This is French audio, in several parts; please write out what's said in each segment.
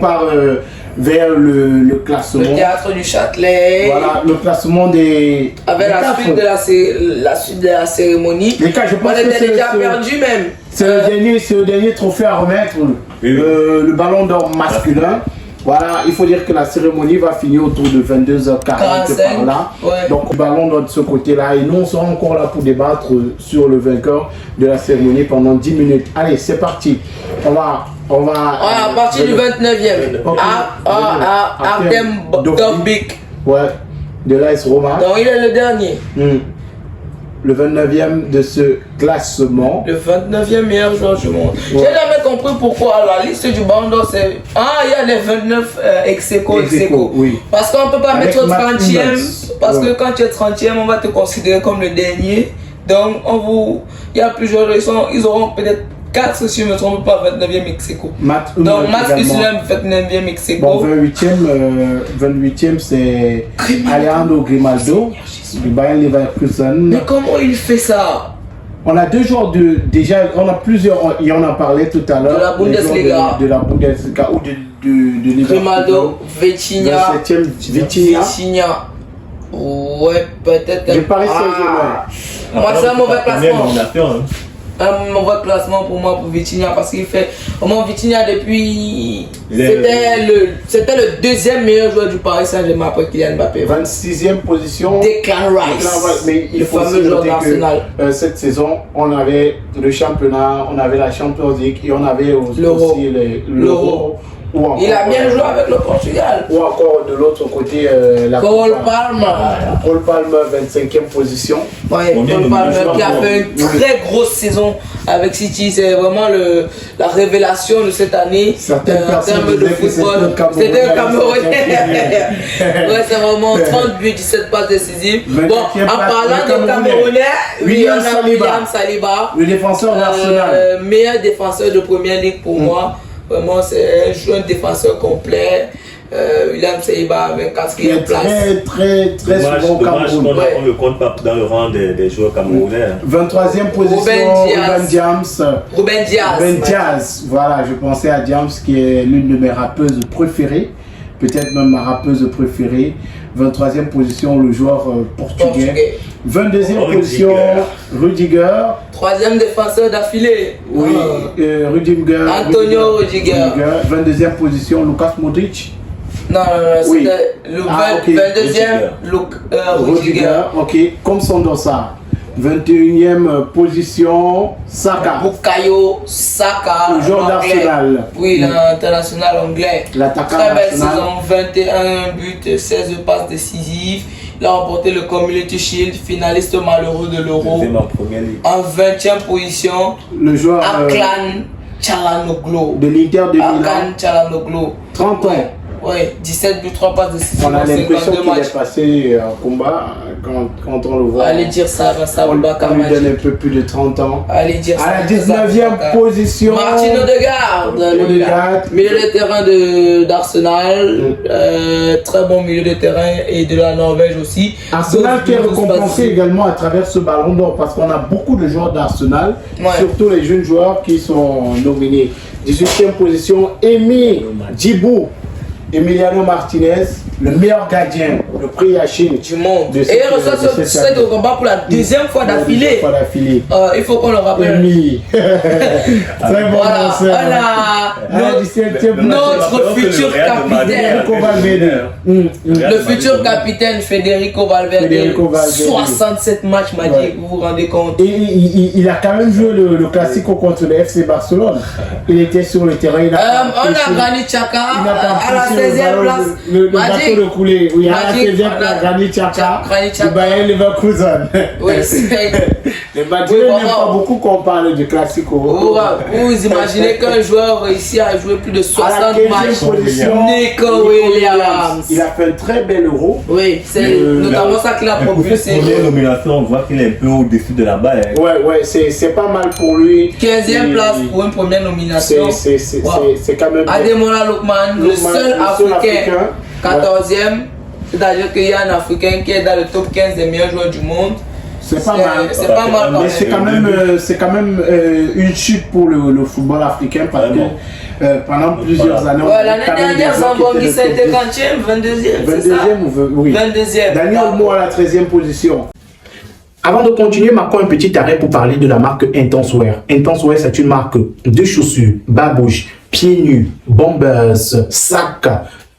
part vers le classement. Le théâtre du Châtelet. Voilà, le classement des. Avec la suite de la cérémonie. Les cas, je pense on était déjà perdu même. C'est le dernier trophée à remettre, le ballon d'or masculin. Voilà, il faut dire que la cérémonie va finir autour de 22h40 par là. Ouais. Donc le ballon d'or de ce côté-là. Et nous, on sera encore là pour débattre sur le vainqueur de la cérémonie pendant 10 minutes. Allez, c'est parti. On va à partir du 29e. Okay. Artem Dovbyk. Ouais, de l'AS Roma. Donc il est le dernier. Le 29e de ce classement. Le 29e meilleur joueur du monde. Ouais. J'ai jamais compris pourquoi la liste du Ballon d'Or c'est... Ah, il y a les 29 ex-aequo. Oui. Parce qu'on ne peut pas mettre au 30e. Parce que quand tu es 30e, on va te considérer comme le dernier. Donc, il y a plusieurs raisons. Ils auront peut-être 4, si je ne me trompe pas, 29e ex-aequo. Donc, Max Hussler, 29e ex-aequo. Bon, 28e, c'est Alejandro Grimaldo. Du Bayern Leverkusen. Mais comment il fait ça? On a deux joueurs déjà, on a plusieurs, et on en parlait tout à l'heure. De la Bundesliga. De la Bundesliga ou de Grimaldo, Vitinha. Vitinha. Ouais, peut-être. Je Paris Saint-Germain. Moi, c'est un mauvais classement. Un mauvais classement pour moi, pour Vitinha, parce qu'il fait. Au moins, Vitinha, depuis. C'était le deuxième meilleur joueur du Paris Saint-Germain après Kylian Mbappé. 26e position. Declan Rice. Mais il faut fameux joueur d'Arsenal. Cette saison, on avait le championnat, on avait la Champions League et on avait aussi l'Euro. Il a bien joué avec le Portugal. Ou encore de l'autre côté, Cole Palmer. Cole Palmer, 25e position. Ouais, Cole Palmer qui a fait une très grosse saison avec City. C'est vraiment la révélation de cette année en termes de football. C'était un Camerounais. Ouais, c'est vraiment 30 buts, 17 passes décisives. Bon, en parlant de Camerounais, William Saliba. Le défenseur d'Arsenal. Meilleur défenseur de première ligue pour moi. Vraiment, c'est un défenseur complet. William Saliba, 24e place. Très souvent au Cameroun. On ne le compte pas dans le rang des joueurs camerounais. 23e position, Ruben Diaz. Voilà, je pensais à Diams qui est l'une de mes rappeuses préférées. Peut-être même ma rappeuse préférée. 23e position, le joueur portugais. 22e position, Rudiger. 3e défenseur d'affilée. Oui, Rudiger. Antonio Rudiger. 22e position, Lucas Modric. Non, c'était le 22e Rudiger. Ok, comme son dossard. 21e position, Saka. Bukayo Saka. Le joueur d'Arsenal. Oui, l'international anglais. L'attaquant très belle national. saison, 21 buts, 16 passes décisives. Il a remporté le Community Shield, finaliste malheureux de l'Euro. En 20e position, le joueur Aklan Çalhanoğlu. De l'Inter de Milan. Aklan Çalhanoğlu. 30 ans. Oui, 17 buts, 3 passes décisives. On a l'impression qu'il est passé en combat quand on le voit. Allez dire ça, on lui donne un peu plus de 30 ans. Allez dire ça. À la 19e position, Martin Odegaard, milieu de terrain d'Arsenal, très bon milieu de terrain et de la Norvège aussi. Arsenal qui est récompensé également à travers ce ballon d'or parce qu'on a beaucoup de joueurs d'Arsenal, surtout les jeunes joueurs qui sont nominés. 18e position, Emi Djibou. Emiliano Martinez, le meilleur gardien, le prix Yachine du monde. Et il reçoit ce combat pour la deuxième fois d'affilée. Il faut qu'on le rappelle. Très bon notre futur capitaine. Le futur capitaine Federico Valverde. 67 matchs, m'a dit, vous vous rendez compte. Et il a quand même joué le Classico contre le FC Barcelone. Il était sur le terrain. On a Granit Xhaka à la 16e place. Le bateau de coulé. Oui, à la 16e place, Granit Xhaka. Du Bayern Leverkusen. Oui, les Madrilènes n'aiment pas beaucoup qu'on parle du Classico. Vous imaginez qu'un joueur réussit à jouer plus de 60 matchs. Nico Williams. Il a fait un très bel Euro. Oui, c'est notamment ça qu'il a propulsé. Pour les nominations, on voit qu'il est un peu au-dessus de la barre. Ouais, c'est pas mal pour lui. 15e place pour une première nomination. C'est quand même. Ademola Lookman, le seul Africain. 14e. C'est-à-dire qu'il y a un Africain qui est dans le top 15 des meilleurs joueurs du monde. C'est pas mal. C'est pas mal. Mais c'est quand même une chute pour le football africain parce que pendant plusieurs années. Ouais, l'année dernière, Zambangui, ça a été 40e, 22e. 22e ou oui. 22e. Daniel Olmo à la 13e position. Avant de continuer, marquons un petit arrêt pour parler de la marque Intenswear. Intenswear, c'est une marque de chaussures, babouches, pieds nus, bombers, sacs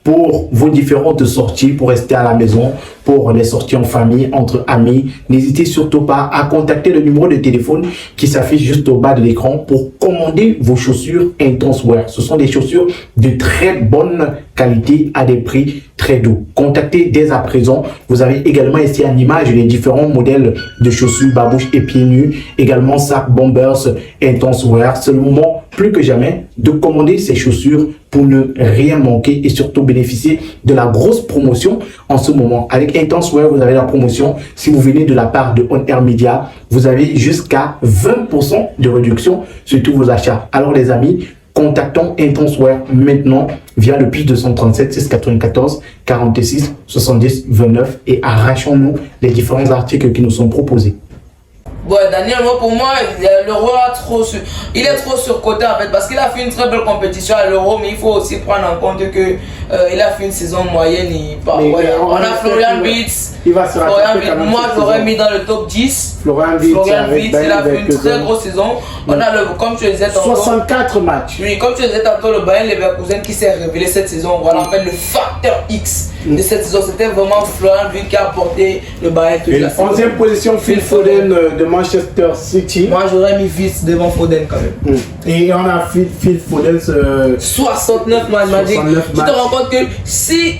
pour vos différentes sorties, pour rester à la maison, pour les sorties en famille, entre amis. N'hésitez surtout pas à contacter le numéro de téléphone qui s'affiche juste au bas de l'écran pour commander vos chaussures Intenswear. Ce sont des chaussures de très bonne qualité à des prix très doux. Contactez dès à présent. Vous avez également ici en image les différents modèles de chaussures, babouches et pieds nus. Également sacs, bombers, Intenswear. C'est le moment plus que jamais de commander ces chaussures pour ne rien manquer et surtout bénéficier de la grosse promotion en ce moment. Avec Intenswear, vous avez la promotion. Si vous venez de la part de On Air Media, vous avez jusqu'à 20% de réduction sur tous vos achats. Alors les amis, contactons Intenswear maintenant via le plus 237 694 46 70 29 et arrachons-nous les différents articles qui nous sont proposés. Ouais, Daniel, moi, pour moi, l'Euro il est trop surcoté en fait parce qu'il a fait une très belle compétition à l'Euro, mais il faut aussi prendre en compte que il a fait une saison moyenne. On a Florian Wirtz. Il va se rattraper quand même. Moi, j'aurais mis dans le top 10. Florian Wirtz, il a fait une très grosse saison. On a comme tu le disais tantôt, 64 matchs. Oui, comme tu le disais tantôt, le Bayern Leverkusen qui s'est révélé cette saison. Voilà, en fait, le facteur X de cette saison, c'était vraiment Florian Wirtz qui a porté le Bayern toute la saison. 11e position, Phil Foden de Manchester City. Moi, j'aurais mis Wirtz devant Foden quand même. Et on a Phil Foden 69 matchs, Magic. Tu te rends compte que si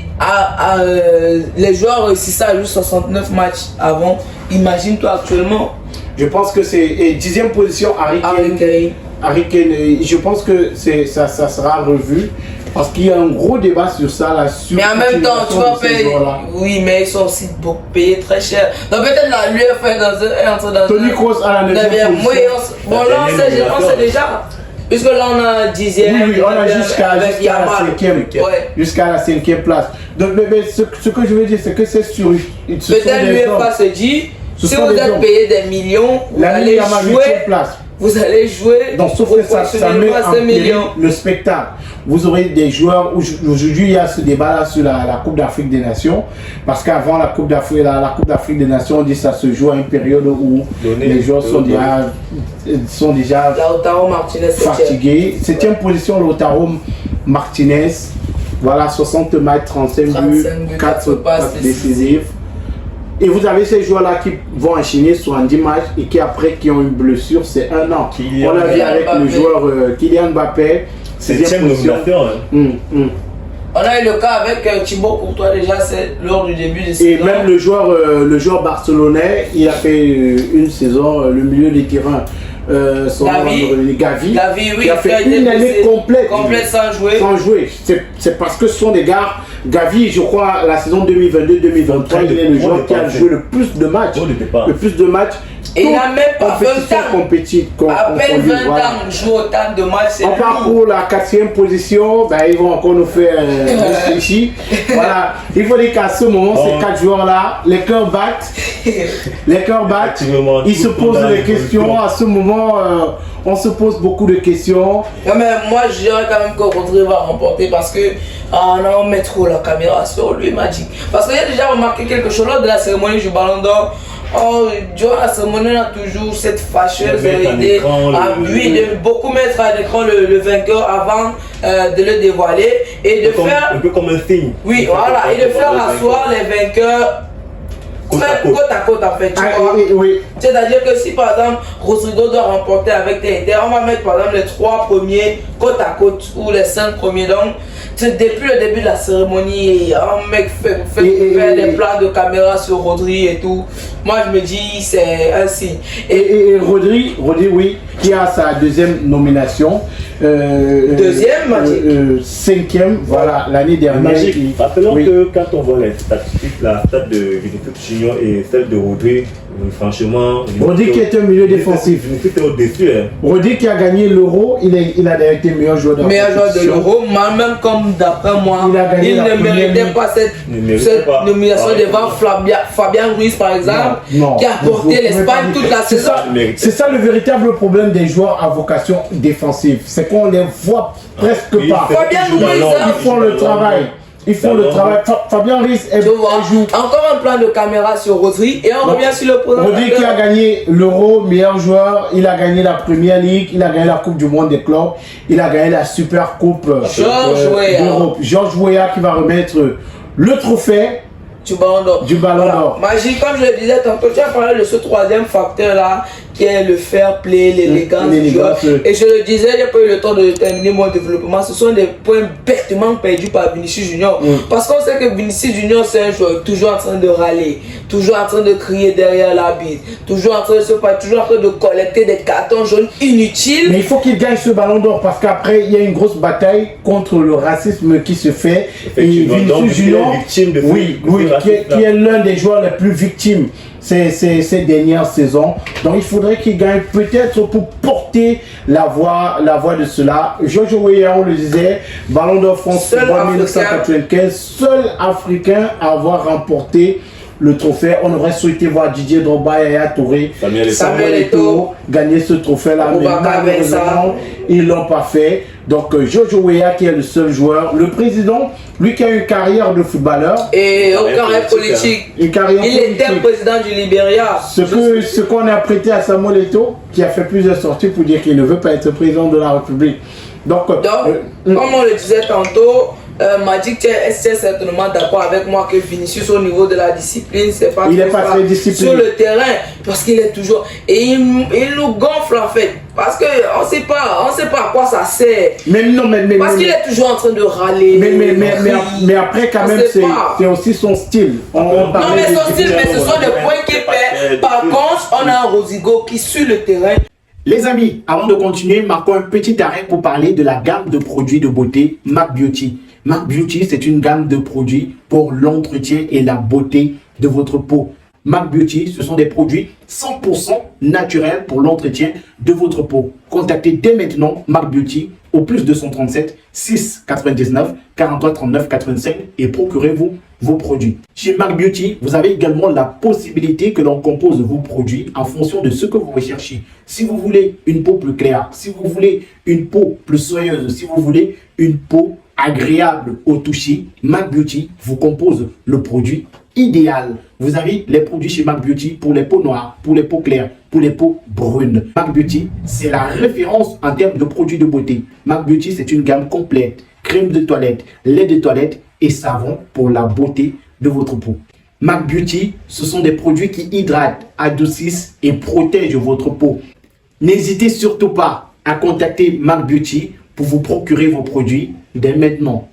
les joueurs réussissaient à jouer 69 matchs avant, imagine-toi actuellement. Je pense que c'est 10e position Harry Kane. Harry Kane, je pense que ça sera revu. Parce qu'il y a un gros débat sur ça là. Mais en même temps, tu vas payer. Oui, mais ils sont aussi payés très cher. Donc peut-être la l'UEFA est entrée dans Toni Kroos à la 9e position. Bon, là, on sait déjà. Puisque là, on a 10e. Oui, on a jusqu'à la 5e. Jusqu'à la 5e place. Donc, mais ce que je veux dire, c'est que c'est sur. Peut-être l'UEFA se dit, si vous êtes payé des millions, vous allez jouer. Vous allez jouer. Donc, sauf que ça met en péril le spectacle. Vous aurez des joueurs. Aujourd'hui, il y a ce débat-là sur la Coupe d'Afrique des Nations. Parce qu'avant la Coupe d'Afrique des Nations, on dit que ça se joue à une période où les joueurs sont déjà Lautaro Martinez fatigués. 7e position, Lautaro Martinez. Voilà, 60 matchs, 35 buts, 4 passes décisives. Et vous avez ces joueurs-là qui vont enchaîner 70 matchs et qui ont une blessure, c'est un an. On l'a vu avec le joueur Kylian Mbappé. 7e nomination. On a eu le cas avec Thibaut Courtois déjà, c'est lors du début de saison. Et même le joueur barcelonais, il a fait une saison, le milieu des terrains. Gavi, oui, qui a fait une année complète sans jouer. C'est parce que ce sont des gars. Gavi, je crois, la saison 2022-2023, il est le joueur qui a joué le plus de matchs. Et il a même pas 20 ans. À peine 20 ans, joue autant de matchs. On part pour la 4e position. Ben, ils vont encore nous faire ici. Voilà. Il faut dire qu'à ce moment, ces 4 joueurs-là, les cœurs battent. Ils se posent des questions. À ce moment, on se pose beaucoup de questions. Ouais, mais moi, je dirais quand même que Rodri va remporter parce que on met trop la caméra sur lui, Magic. Parce qu'il a déjà remarqué quelque chose lors de la cérémonie du Ballon d'Or. Durant la cérémonie, on a toujours cette fâcheuse idée de beaucoup mettre à l'écran le vainqueur avant de le dévoiler et de faire un peu comme un signe. Oui, voilà, et de faire asseoir les vainqueurs côte à côte en fait. C'est-à-dire que si par exemple Rodrigo doit remporter avec TNT, on va mettre par exemple les 3 premiers côte à côte ou les 5 premiers. Donc depuis le début de la cérémonie, un mec fait des plans de caméra sur Rodri et tout. Moi je me dis c'est un signe. Et Rodri, oui, qui a sa 2e nomination. 5e, voilà, l'année dernière. Magique. Rappelons que quand on voit les statistiques, la stat de Vinicius Junior et celle de Rodri, Franchement, Rodi qui est un milieu défensif. C'était au-dessus. Hein. Rodi qui a gagné l'Euro, il a d'ailleurs été meilleur joueur de l'Euro, même comme d'après moi, il ne méritait pas cette nomination devant Fabien Ruiz par exemple, qui a porté l'Espagne toute la saison. C'est ça le véritable problème des joueurs à vocation défensive, c'est qu'on les voit presque pas. Fabien Ruiz, ils font le travail. Ils font le travail. Fabien Ruiz joue. Encore un plan de caméra sur Rodri et on revient sur le programme. Rodri qui a gagné l'Euro, meilleur joueur, il a gagné la Premier League, il a gagné la Coupe du Monde des clubs, il a gagné la Super Coupe d'Europe. Georges Weah qui va remettre le trophée du Ballon d'Or. Magique, comme je le disais tantôt, tu as parlé de ce troisième facteur là qui est le fair play, l'élégance du joueur. Et je le disais, j'ai pas eu le temps de terminer mon développement. Ce sont des points bêtement perdus par Vinicius Junior. Parce qu'on sait que Vinicius Junior c'est un joueur toujours en train de râler, toujours en train de crier derrière l'arbitre, toujours en train de collecter des cartons jaunes inutiles. Mais il faut qu'il gagne ce Ballon d'Or parce qu'après il y a une grosse bataille contre le racisme qui se fait. Et Vinicius Junior, qui est l'un des joueurs les plus victimes ces dernières saisons. Donc il faudrait qu'il gagne peut-être pour porter la voix de cela. Georges Weah, on le disait, Ballon d'Or France 1995, seul Africain à avoir remporté le trophée. On aurait souhaité voir Didier Drogba et Yaya Touré, Samuel Eto'o gagner ce trophée-là, mais malheureusement, ils l'ont pas fait. Donc Georges Weah qui est le seul joueur, le président, lui qui a une carrière de footballeur et aucun rêve politique. Il était président du Libéria. Ce qu'on a prêté à Samuel Eto'o, qui a fait plusieurs sorties pour dire qu'il ne veut pas être président de la République. Donc comme on le disait tantôt, Magic est certainement d'accord avec moi que Vinicius au niveau de la discipline, c'est pas très discipliné sur le terrain parce qu'il est toujours et il nous gonfle en fait parce que on sait pas à quoi ça sert. Parce qu'il est toujours en train de râler. Mais après quand même c'est aussi son style. Non mais son style, mais ce sont des points qu'il perd. Par contre, on a un Rosigo qui sur le terrain. Les amis, avant de continuer, marquons un petit arrêt pour parler de la gamme de produits de beauté MAC Beauty. MAC Beauty, c'est une gamme de produits pour l'entretien et la beauté de votre peau. MAC Beauty, ce sont des produits 100% naturels pour l'entretien de votre peau. Contactez dès maintenant MAC Beauty au plus 237 6 99 43 39 85 et procurez-vous vos produits. Chez MAC Beauty, vous avez également la possibilité que l'on compose vos produits en fonction de ce que vous recherchez. Si vous voulez une peau plus claire, si vous voulez une peau plus soyeuse, si vous voulez une peau agréable au toucher, MAC Beauty vous compose le produit idéal. Vous avez les produits chez MAC Beauty pour les peaux noires, pour les peaux claires, pour les peaux brunes. MAC Beauty, c'est la référence en termes de produits de beauté. MAC Beauty, c'est une gamme complète. Crème de toilette, lait de toilette et savon pour la beauté de votre peau. MAC Beauty, ce sont des produits qui hydratent, adoucissent et protègent votre peau. N'hésitez surtout pas à contacter MAC Beauty pour vous procurer vos produits dès maintenant.